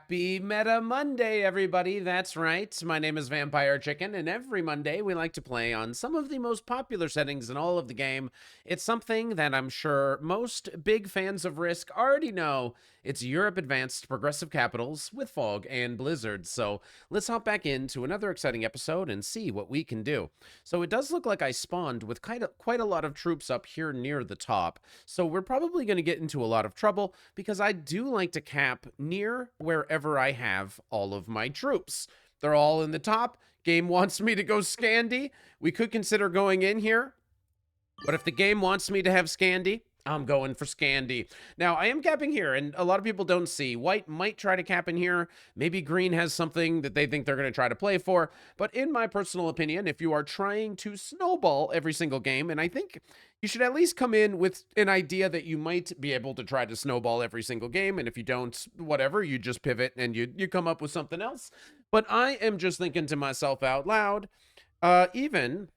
Happy Meta Monday, everybody. That's right. My name is Vampirechicken, and every Monday we like to play on some of the most popular settings in all of the game. It's something that I'm sure most big fans of Risk already know. It's Europe Advanced Progressive Capitals with fog and blizzards. So let's hop back into another exciting episode and see what we can do. So it does look like I spawned with quite a lot of troops up here near the top. So we're probably going to get into a lot of trouble because I do like to cap near wherever I have all of my troops. They're all in the top. Game wants me to go Scandi. We could consider going in here. But if the game wants me to have Scandi, I'm going for Scandi. Now, I am capping here, and a lot of people don't see. White might try to cap in here. Maybe green has something that they think they're going to try to play for. But in my personal opinion, if you are trying to snowball every single game, and I think you should at least come in with an idea that you might be able to try to snowball every single game, and if you don't, whatever, you just pivot and you come up with something else. But I am just thinking to myself out loud, even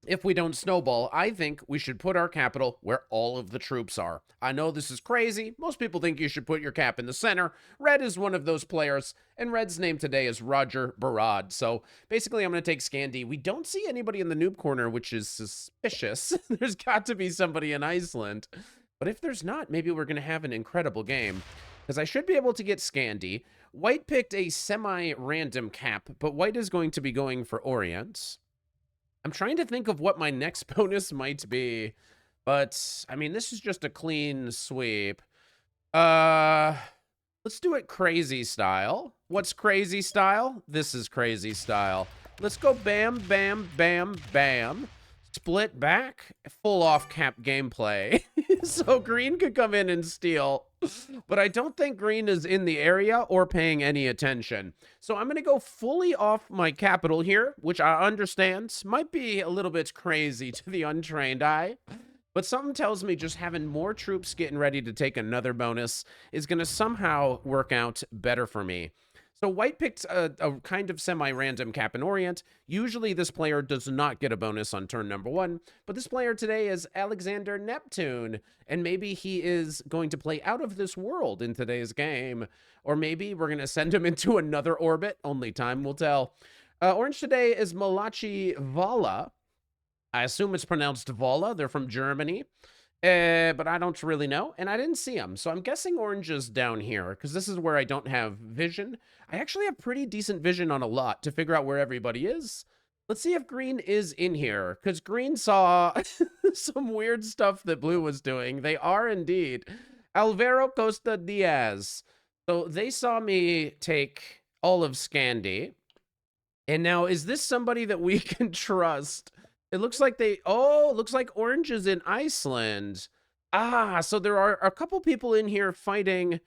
if we don't snowball, I think we should put our capital where all of the troops are. I know this is crazy. Most people think you should put your cap in the center. Red is one of those players, and Red's name today is Roger Barad. So basically, I'm going to take Scandi. We don't see anybody in the noob corner, which is suspicious. There's got to be somebody in Iceland. But if there's not, maybe we're going to have an incredible game, because I should be able to get Scandi. White picked a semi-random cap, but White is going to be going for Orient. I'm trying to think of what my next bonus might be, but I mean, this is just a clean sweep. Let's do it crazy style. What's crazy style? This is crazy style. Let's go bam, bam, bam, bam. Split back, full off cap gameplay. So green could come in and steal, but I don't think green is in the area or paying any attention. So I'm going to go fully off my capital here, which I understand might be a little bit crazy to the untrained eye. But something tells me just having more troops getting ready to take another bonus is going to somehow work out better for me. So white picked a kind of semi-random cap in Orient. Usually this player does not get a bonus on turn number 1, but this player today is Alexander Neptune, and maybe he is going to play out of this world in today's game. Or maybe we're going to send him into another orbit. Only time will tell. Orange today is Malachi Vala. I assume it's pronounced Vala. They're from Germany. But I don't really know, and I didn't see him. So I'm guessing orange is down here, because this is where I don't have vision. I actually have pretty decent vision on a lot to figure out where everybody is. Let's see if green is in here, because green saw some weird stuff that blue was doing. They are indeed. Alvaro Costa Diaz. So they saw me take all of Scandi. And now, is this somebody that we can trust? It looks like it looks like orange is in Iceland. Ah, so there are a couple people in here fighting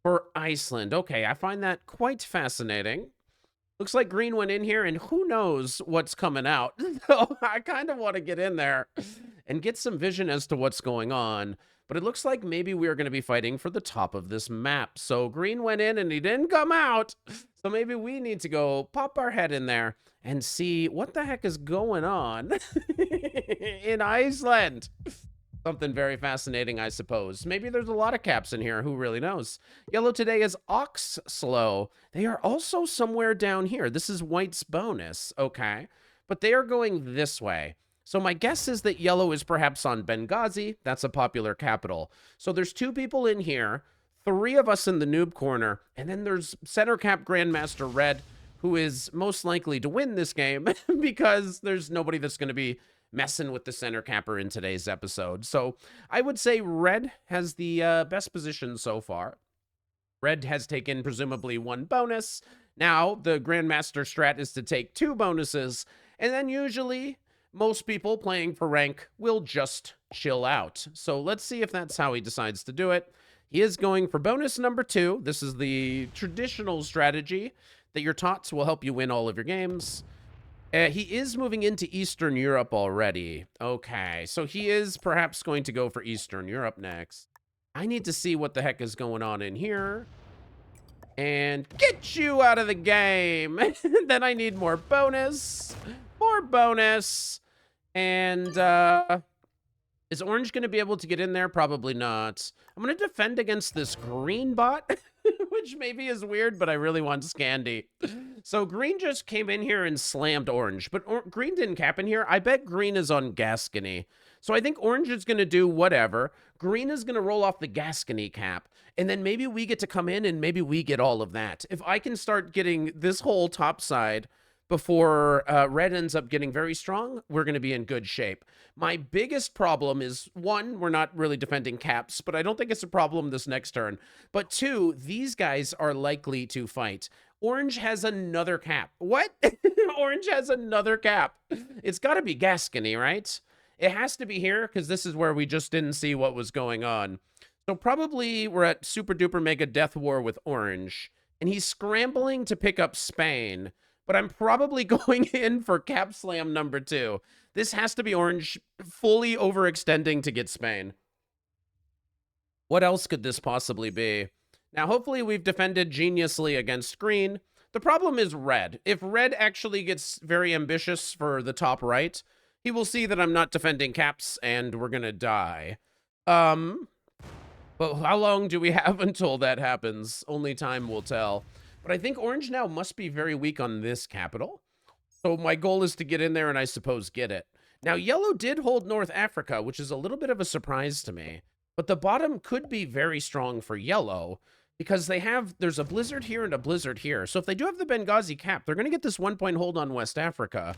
for Iceland. Okay, I find that quite fascinating. Looks like green went in here, and who knows what's coming out. So I kind of want to get in there and get some vision as to what's going on. But it looks like maybe we're going to be fighting for the top of this map. So green went in, and he didn't come out. So maybe we need to go pop our head in there and see what the heck is going on in Iceland. Something very fascinating, I suppose. Maybe there's a lot of caps in here. Who really knows? Yellow today is Oxslow. They are also somewhere down here. This is white's bonus. Okay. But they are going this way. So my guess is that yellow is perhaps on Benghazi. That's a popular capital. So there's 2 people in here, 3 of us in the noob corner, and then there's center cap Grandmaster Red, who is most likely to win this game because there's nobody that's going to be messing with the center capper in today's episode. So I would say red has the best position so far. Red has taken presumably 1 bonus. Now the Grandmaster strat is to take 2 bonuses, and then usually most people playing for rank will just chill out. So let's see if that's how he decides to do it. He is going for bonus number 2. This is the traditional strategy that your tots will help you win all of your games. He is moving into Eastern Europe already. Okay, so he is perhaps going to go for Eastern Europe next. I need to see what the heck is going on in here. And get you out of the game. Then I need more bonus. More bonus. And is orange going to be able to get in there? Probably not. I'm going to defend against this green bot which maybe is weird, but I really want Scandi. So green just came in here and slammed orange, but green didn't cap in here. I bet green is on Gascony. So I think orange is going to do whatever. Green is going to roll off the Gascony cap, and then maybe we get to come in and maybe we get all of that. If I can start getting this whole top side before red ends up getting very strong, we're going to be in good shape. My biggest problem is, one, we're not really defending caps, but I don't think it's a problem this next turn. But two, these guys are likely to fight. Orange has another cap. What? Orange has another cap. It's got to be Gascony, right? It has to be here because this is where we just didn't see what was going on. So probably we're at super duper mega death war with orange, and he's scrambling to pick up Spain, but I'm probably going in for cap slam number 2. This has to be orange fully overextending to get Spain. What else could this possibly be? Now, hopefully we've defended geniusly against green. The problem is red. If red actually gets very ambitious for the top right, he will see that I'm not defending caps and we're gonna die. But how long do we have until that happens? Only time will tell. But I think orange now must be very weak on this capital. So my goal is to get in there and I suppose get it. Now, yellow did hold North Africa, which is a little bit of a surprise to me. But the bottom could be very strong for yellow because there's a blizzard here and a blizzard here. So if they do have the Benghazi cap, they're going to get this 1-point hold on West Africa.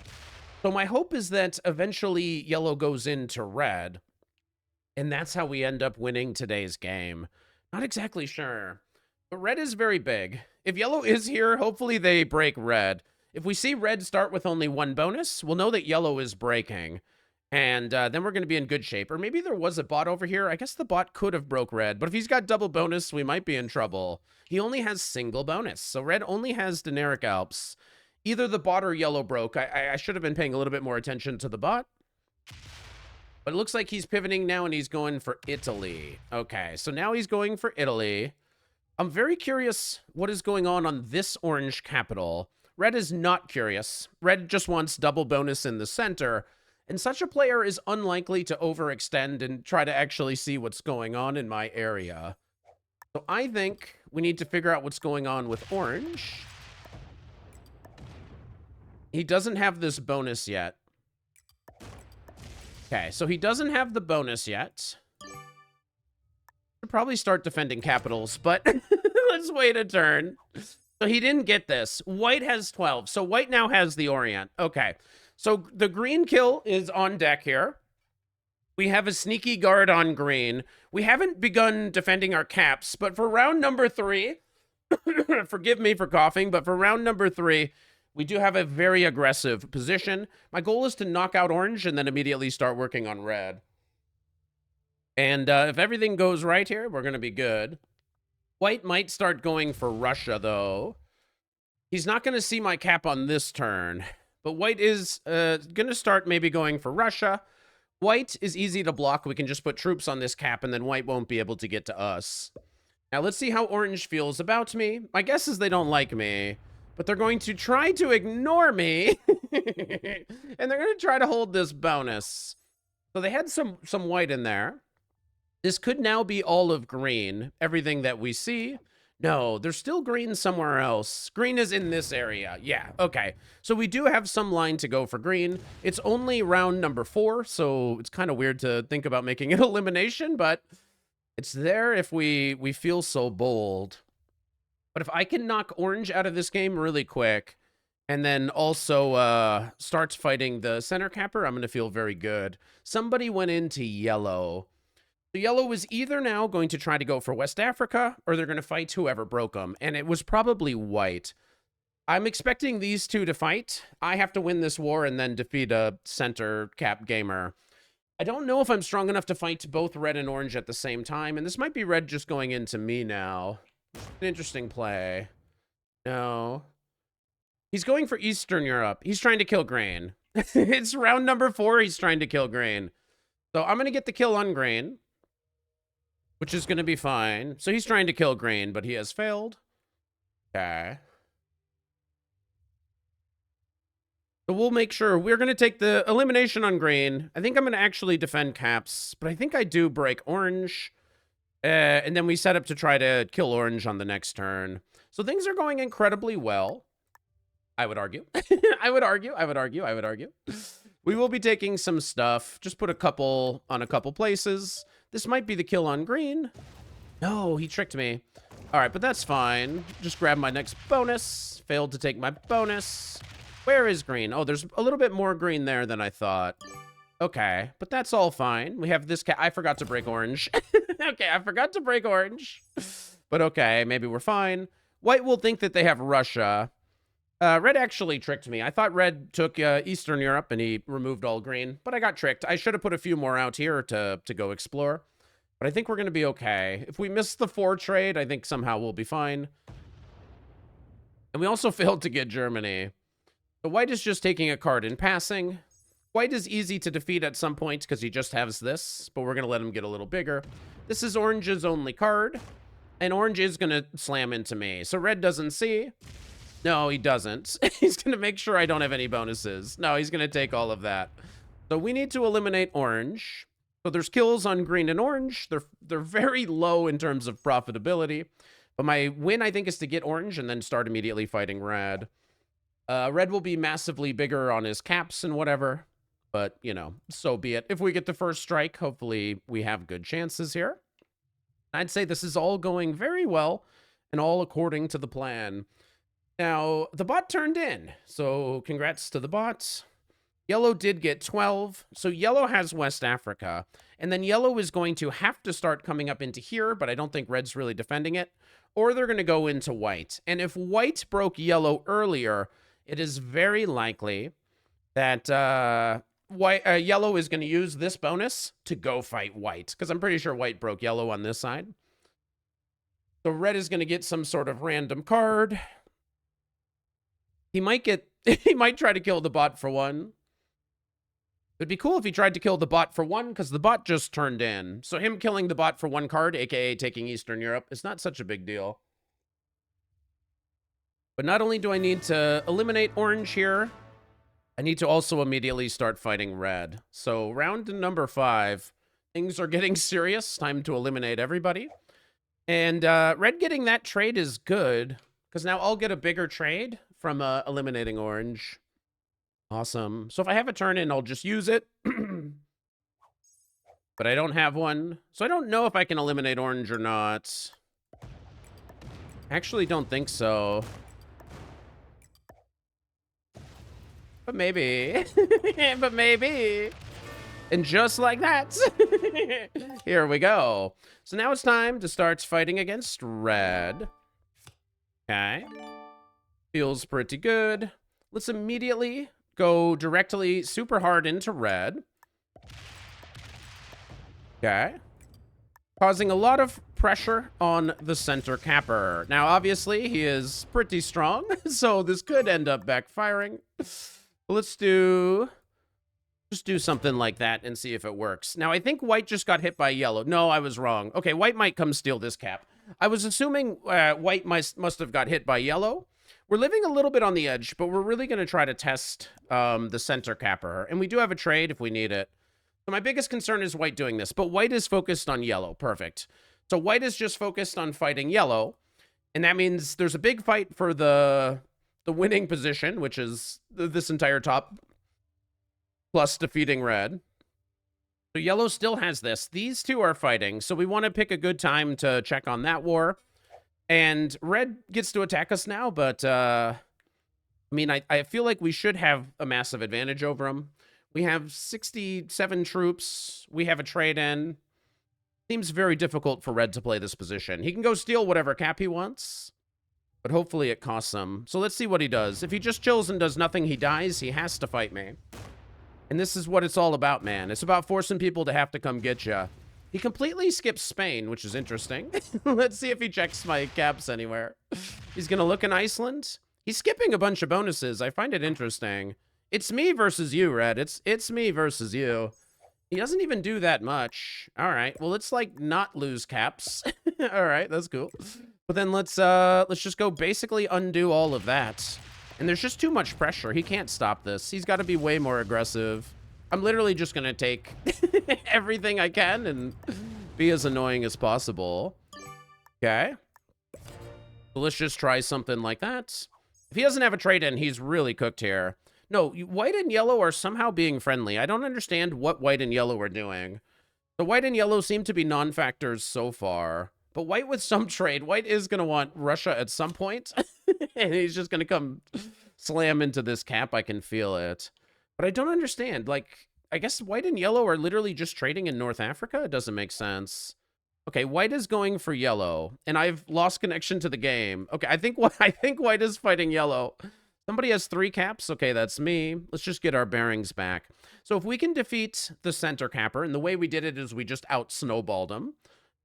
So my hope is that eventually yellow goes into red. And that's how we end up winning today's game. Not exactly sure. But red is very big. If yellow is here, hopefully they break red. If we see red start with only 1 bonus, we'll know that yellow is breaking. And then we're going to be in good shape. Or maybe there was a bot over here. I guess the bot could have broke red. But if he's got double bonus, we might be in trouble. He only has single bonus. So red only has Deneric Alps. Either the bot or yellow broke. I should have been paying a little bit more attention to the bot. But it looks like he's pivoting now and he's going for Italy. Okay, so now he's going for Italy. I'm very curious what is going on this orange capital. Red is not curious. Red just wants double bonus in the center. And such a player is unlikely to overextend and try to actually see what's going on in my area. So I think we need to figure out what's going on with orange. He doesn't have this bonus yet. Okay, so he doesn't have the bonus yet. Should probably start defending capitals, but let's wait a turn. So he didn't get this. White has 12, so white now has the Orient. Okay, so the green kill is on deck here. We have a sneaky guard on green. We haven't begun defending our caps, but for round number 3, forgive me for coughing, but for round number 3, we do have a very aggressive position. My goal is to knock out orange and then immediately start working on red. And if everything goes right here, we're going to be good. White might start going for Russia, though. He's not going to see my cap on this turn. But white is going to start maybe going for Russia. White is easy to block. We can just put troops on this cap, and then white won't be able to get to us. Now, let's see how orange feels about me. My guess is they don't like me. But they're going to try to ignore me. And they're going to try to hold this bonus. So they had some white in there. This could now be all of green. Everything that we see. No, there's still green somewhere else. Green is in this area. Yeah, okay. So we do have some line to go for green. It's only round number 4, so it's kind of weird to think about making an elimination, but it's there if we feel so bold. But if I can knock orange out of this game really quick, and then also starts fighting the center capper, I'm going to feel very good. Somebody went into yellow. So yellow is either now going to try to go for West Africa, or they're going to fight whoever broke them. And it was probably white. I'm expecting these two to fight. I have to win this war and then defeat a center cap gamer. I don't know if I'm strong enough to fight both red and orange at the same time. And this might be red just going into me now. An interesting play. No. He's going for Eastern Europe. He's trying to kill green. It's round number 4. He's trying to kill green. So I'm going to get the kill on green, which is going to be fine. So he's trying to kill green, but he has failed. Okay. So we'll make sure we're going to take the elimination on green. I think I'm going to actually defend caps, but I think I do break orange. And then we set up to try to kill orange on the next turn. So things are going incredibly well, I would argue. I would argue. We will be taking some stuff. Just put a couple on a couple places. This might be the kill on green. No, he tricked me. All right, but that's fine. Just grab my next bonus. Failed to take my bonus. Where is green? Oh, there's a little bit more green there than I thought. Okay, but that's all fine. We have this cat. I forgot to break orange. Okay, I forgot to break orange. But okay, maybe we're fine. White will think that they have Russia. Red actually tricked me. I thought red took Eastern Europe and he removed all green, but I got tricked. I should have put a few more out here to go explore. But I think we're going to be okay. If we miss the 4 trade, I think somehow we'll be fine. And we also failed to get Germany. So white is just taking a card in passing. White is easy to defeat at some point because he just has this, but we're going to let him get a little bigger. This is orange's only card, and orange is going to slam into me. So red doesn't see. No, he doesn't. He's going to make sure I don't have any bonuses. No, he's going to take all of that. So we need to eliminate orange. So there's kills on green and orange. They're very low in terms of profitability. But my win, I think, is to get orange and then start immediately fighting red. Red will be massively bigger on his caps and whatever. But, you know, so be it. If we get the first strike, hopefully we have good chances here. I'd say this is all going very well and all according to the plan. Now, the bot turned in. So congrats to the bots. Yellow did get 12. So yellow has West Africa. And then yellow is going to have to start coming up into here, but I don't think red's really defending it. Or they're going to go into white. And if white broke yellow earlier, it is very likely that yellow is going to use this bonus to go fight white. Because I'm pretty sure white broke yellow on this side. So red is going to get some sort of random card. He might try to kill the bot for 1. It'd be cool if he tried to kill the bot for 1, because the bot just turned in. So him killing the bot for 1 card, aka taking Eastern Europe, is not such a big deal. But not only do I need to eliminate orange here, I need to also immediately start fighting red. So round number 5, things are getting serious. Time to eliminate everybody. And red getting that trade is good, because now I'll get a bigger trade from eliminating orange. Awesome. So if I have a turn in, I'll just use it. But I don't have one. So I don't know if I can eliminate orange or not. I actually don't think so. But maybe. But maybe. And just like that, here we go. So now it's time to start fighting against red. Okay. Feels pretty good. Let's immediately go directly super hard into red. Okay. Causing a lot of pressure on the center capper. Now, obviously, he is pretty strong, so this could end up backfiring. Let's just do something like that and see if it works. Now, I think white just got hit by yellow. No, I was wrong. Okay, white might come steal this cap. I was assuming white must have got hit by yellow. We're living a little bit on the edge, but we're really going to try to test the center capper. And we do have a trade if we need it. So my biggest concern is white doing this, but white is focused on yellow. Perfect. So white is just focused on fighting yellow. And that means there's a big fight for the winning position, which is this entire top, plus defeating red. So yellow still has this. These two are fighting, so we want to pick a good time to check on that war. And red gets to attack us now, but, I mean, I feel like we should have a massive advantage over him. We have 67 troops. We have a trade-in. Seems very difficult for red to play this position. He can go steal whatever cap he wants, but hopefully it costs him. So let's see what he does. If he just chills and does nothing, he dies. He has to fight me. And this is what it's all about, man. It's about forcing people to have to come get you. He completely skips Spain, which is interesting. Let's see if he checks my caps anywhere. He's going to look in Iceland. He's skipping a bunch of bonuses. I find it interesting. It's me versus you, Red. It's me versus you. He doesn't even do that much. All right. Well, let's like not lose caps. All right, that's cool. But then let's just go basically undo all of that. And there's just too much pressure. He can't stop this. He's got to be way more aggressive. I'm literally just going to take everything I can and be as annoying as possible. Okay. So let's just try something like that. If he doesn't have a trade-in, he's really cooked here. No, white and yellow are somehow being friendly. I don't understand what white and yellow are doing. The white and yellow seem to be non-factors so far. But white with some trade. White is going to want Russia at some point. And he's just going to come slam into this cap. I can feel it. But I don't understand. Like, I guess white and yellow are literally just trading in North Africa? It doesn't make sense. Okay, white is going for yellow. And I've lost connection to the game. Okay, I think white is fighting yellow. Somebody has 3 caps. Okay, that's me. Let's just get our bearings back. So if we can defeat the center capper, and the way we did it is we just out-snowballed him.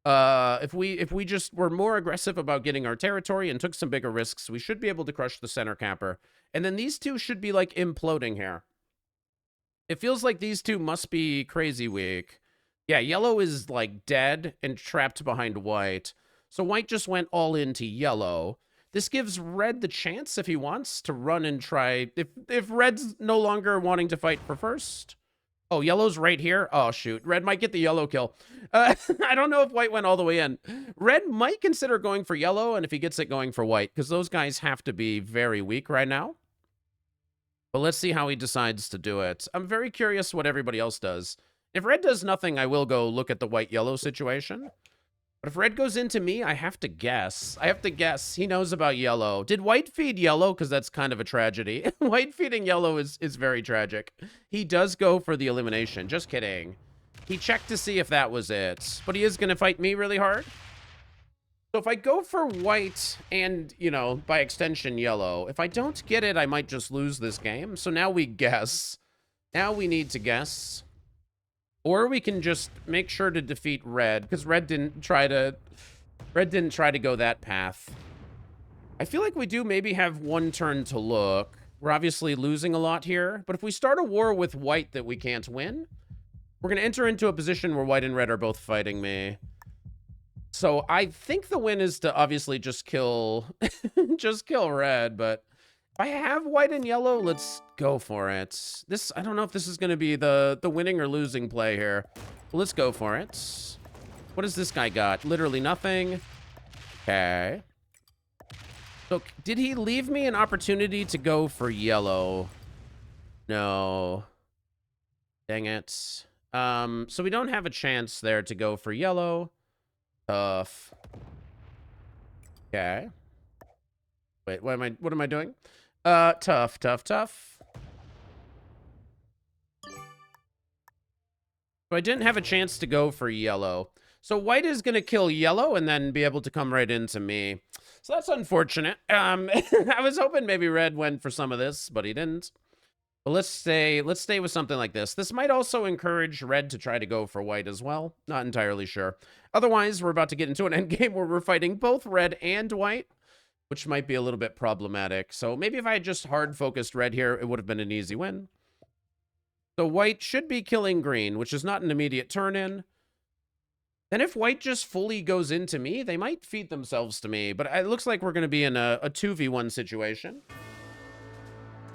If we just were more aggressive about getting our territory and took some bigger risks, we should be able to crush the center capper. And then these two should be, like, imploding here. It feels like these two must be crazy weak. Yeah, yellow is, like, dead and trapped behind white. So white just went all into yellow. This gives red the chance, if he wants, to run and try... If red's no longer wanting to fight for first... Oh, yellow's right here? Oh, shoot. Red might get the yellow kill. I don't know if white went all the way in. Red might consider going for yellow, and if he gets it, going for white, because those guys have to be very weak right now. But let's see how he decides to do it. I'm very curious what everybody else does. If red does nothing, I will go look at the white-yellow situation. But if red goes into me, I have to guess. He knows about yellow. Did white feed yellow? Because that's kind of a tragedy. White feeding yellow is very tragic. He does go for the elimination. Just kidding. He checked to see if that was it. But he is going to fight me really hard. So if I go for white and, you know, by extension, yellow, if I don't get it, I might just lose this game. So now we guess. Now we need to guess. Or we can just make sure to defeat red, because red didn't try to go that path. I feel like we do maybe have one turn to look. We're obviously losing a lot here, but if we start a war with white that we can't win, we're going to enter into a position where white and red are both fighting me. So I think the win is to obviously just kill red, but if I have white and yellow, let's go for it. I don't know if this is going to be the winning or losing play here. Well, let's go for it. What does this guy got? Literally nothing. Okay. So did he leave me an opportunity to go for yellow? No. Dang it. So we don't have a chance there to go for yellow. Tough. Okay. Wait, what am I doing? Tough. So I didn't have a chance to go for yellow. So white is going to kill yellow and then be able to come right into me. So that's unfortunate. I was hoping maybe red went for some of this, but he didn't. But let's stay with something like this. This might also encourage red to try to go for white as well. Not entirely sure. Otherwise, we're about to get into an endgame where we're fighting both red and white, which might be a little bit problematic. So maybe if I had just hard-focused red here, it would have been an easy win. So white should be killing green, which is not an immediate turn-in. Then if white just fully goes into me, they might feed themselves to me. But it looks like we're going to be in a 2v1 situation.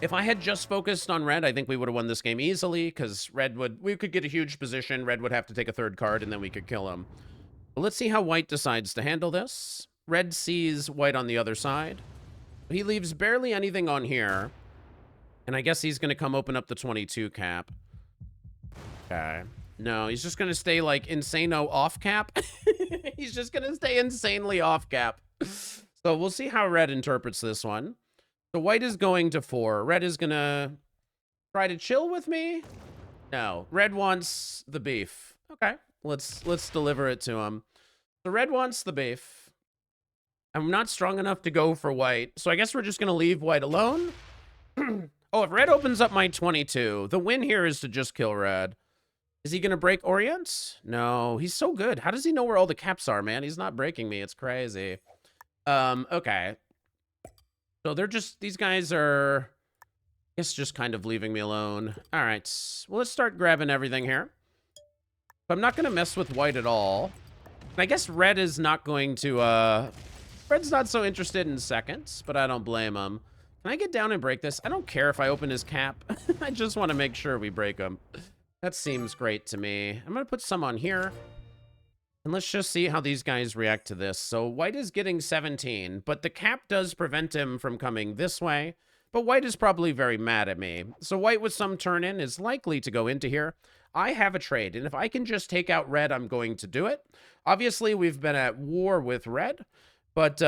If I had just focused on red, I think we would have won this game easily, because we could get a huge position. Red would have to take a third card, and then we could kill him. But let's see how white decides to handle this. Red sees white on the other side. He leaves barely anything on here. And I guess he's going to come open up the 22 cap. Okay. No, he's just going to stay, like, insano off cap. He's just going to stay insanely off cap. So we'll see how red interprets this one. So white is going to 4. Red is going to try to chill with me. No, red wants the beef. Okay, let's deliver it to him. So red wants the beef. I'm not strong enough to go for white, so I guess we're just going to leave white alone. Oh, if red opens up my 22, the win here is to just kill red. Is he going to break Orient? No, he's so good. How does he know where all the caps are, man? He's not breaking me. It's crazy. Okay. So they're just, these guys are, I guess, just kind of leaving me alone. All right. Well, let's start grabbing everything here. I'm not going to mess with white at all. And I guess red is not going to, red's not so interested in seconds, but I don't blame him. Can I get down and break this? I don't care if I open his cap. I just want to make sure we break him. That seems great to me. I'm going to put some on here. And let's just see how these guys react to this. So white is getting 17, but the cap does prevent him from coming this way. But white is probably very mad at me. So white with some turn in is likely to go into here. I have a trade, and if I can just take out red, I'm going to do it. Obviously, we've been at war with red, but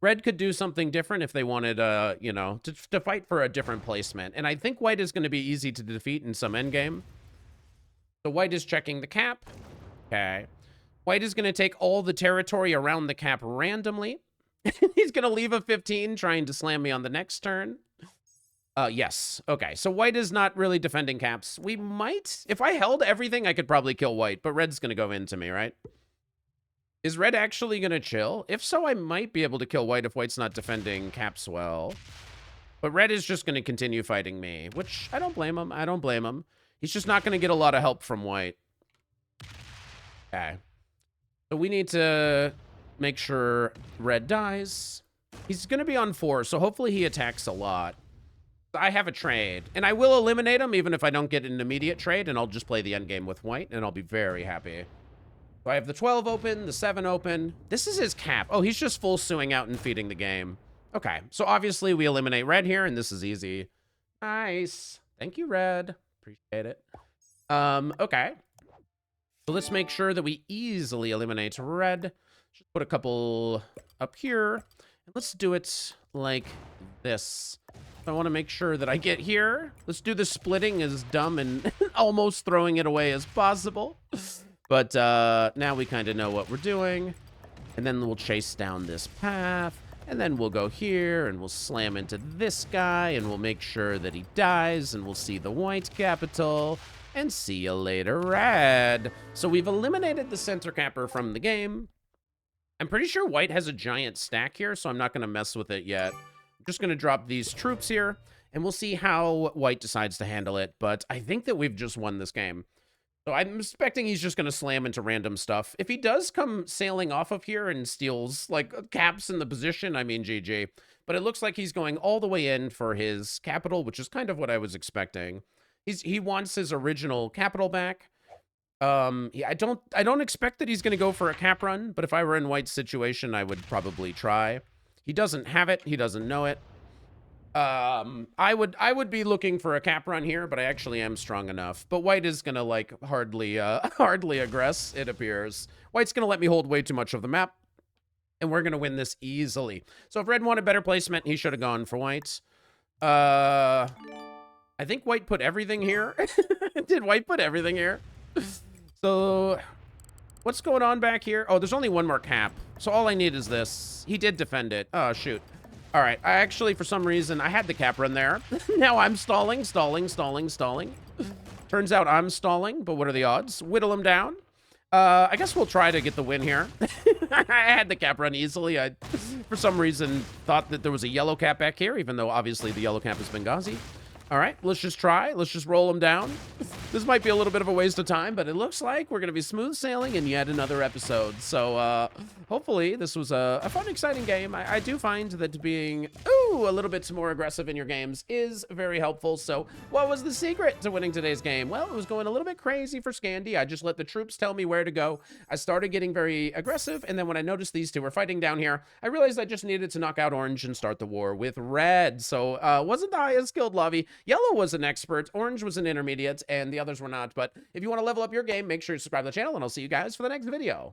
red could do something different if they wanted, you know, to fight for a different placement. And I think white is going to be easy to defeat in some endgame. So white is checking the cap. Okay. White is going to take all the territory around the cap randomly. He's going to leave a 15 trying to slam me on the next turn. Yes. Okay, so white is not really defending caps. We might... If I held everything, I could probably kill white, but red's going to go into me, right? Is red actually going to chill? If so, I might be able to kill white if white's not defending caps well. But red is just going to continue fighting me, which I don't blame him. I don't blame him. He's just not going to get a lot of help from white. Okay. So we need to make sure red dies. He's going to be on 4, so hopefully he attacks a lot. I have a trade, and I will eliminate him even if I don't get an immediate trade, and I'll just play the endgame with white, and I'll be very happy. So I have the 12 open, the 7 open. This is his cap. Oh, he's just full suing out and feeding the game. Okay, so obviously we eliminate red here, and this is easy. Nice. Thank you, red. Appreciate it. Okay. So let's make sure that we easily eliminate red. Just put a couple up here. And let's do it like this. I want to make sure that I get here. Let's do the splitting as dumb and almost throwing it away as possible. But now we kind of know what we're doing. And then we'll chase down this path. And then we'll go here and we'll slam into this guy. And we'll make sure that he dies. And we'll see the white capital. And see you later, red. So we've eliminated the center capper from the game. I'm pretty sure white has a giant stack here, so I'm not going to mess with it yet. I'm just going to drop these troops here, and we'll see how white decides to handle it. But I think that we've just won this game. So I'm expecting he's just going to slam into random stuff. If he does come sailing off of here and steals, like, caps in the position, I mean, GG. But it looks like he's going all the way in for his capital, which is kind of what I was expecting. He wants his original capital back. Yeah, I don't expect that he's going to go for a cap run, but if I were in white's situation, I would probably try. He doesn't have it. He doesn't know it. I would be looking for a cap run here, but I actually am strong enough. But white is going to, like, hardly aggress, it appears. White's going to let me hold way too much of the map, and we're going to win this easily. So if red wanted better placement, he should have gone for white. I think white put everything here. Did white put everything here? So, what's going on back here? Oh, there's only one more cap. So all I need is this. He did defend it. Oh, shoot. All right. I actually, for some reason, I had the cap run there. Now I'm stalling. Turns out I'm stalling, but what are the odds? Whittle him down. I guess we'll try to get the win here. I had the cap run easily. I, for some reason, thought that there was a yellow cap back here, even though obviously the yellow cap is Benghazi. All right, let's just try. Let's just roll him down. This might be a little bit of a waste of time, but it looks like we're going to be smooth sailing in yet another episode. So hopefully this was a fun, exciting game. I do find that being a little bit more aggressive in your games is very helpful. So what was the secret to winning today's game? Well, it was going a little bit crazy for Scandi. I just let the troops tell me where to go. I started getting very aggressive, and then when I noticed these two were fighting down here, I realized I just needed to knock out orange and start the war with red. So wasn't the highest skilled lobby. Yellow was an expert, orange was an intermediate, and the others were not. But if you want to level up your game, make sure you subscribe to the channel, and I'll see you guys for the next video.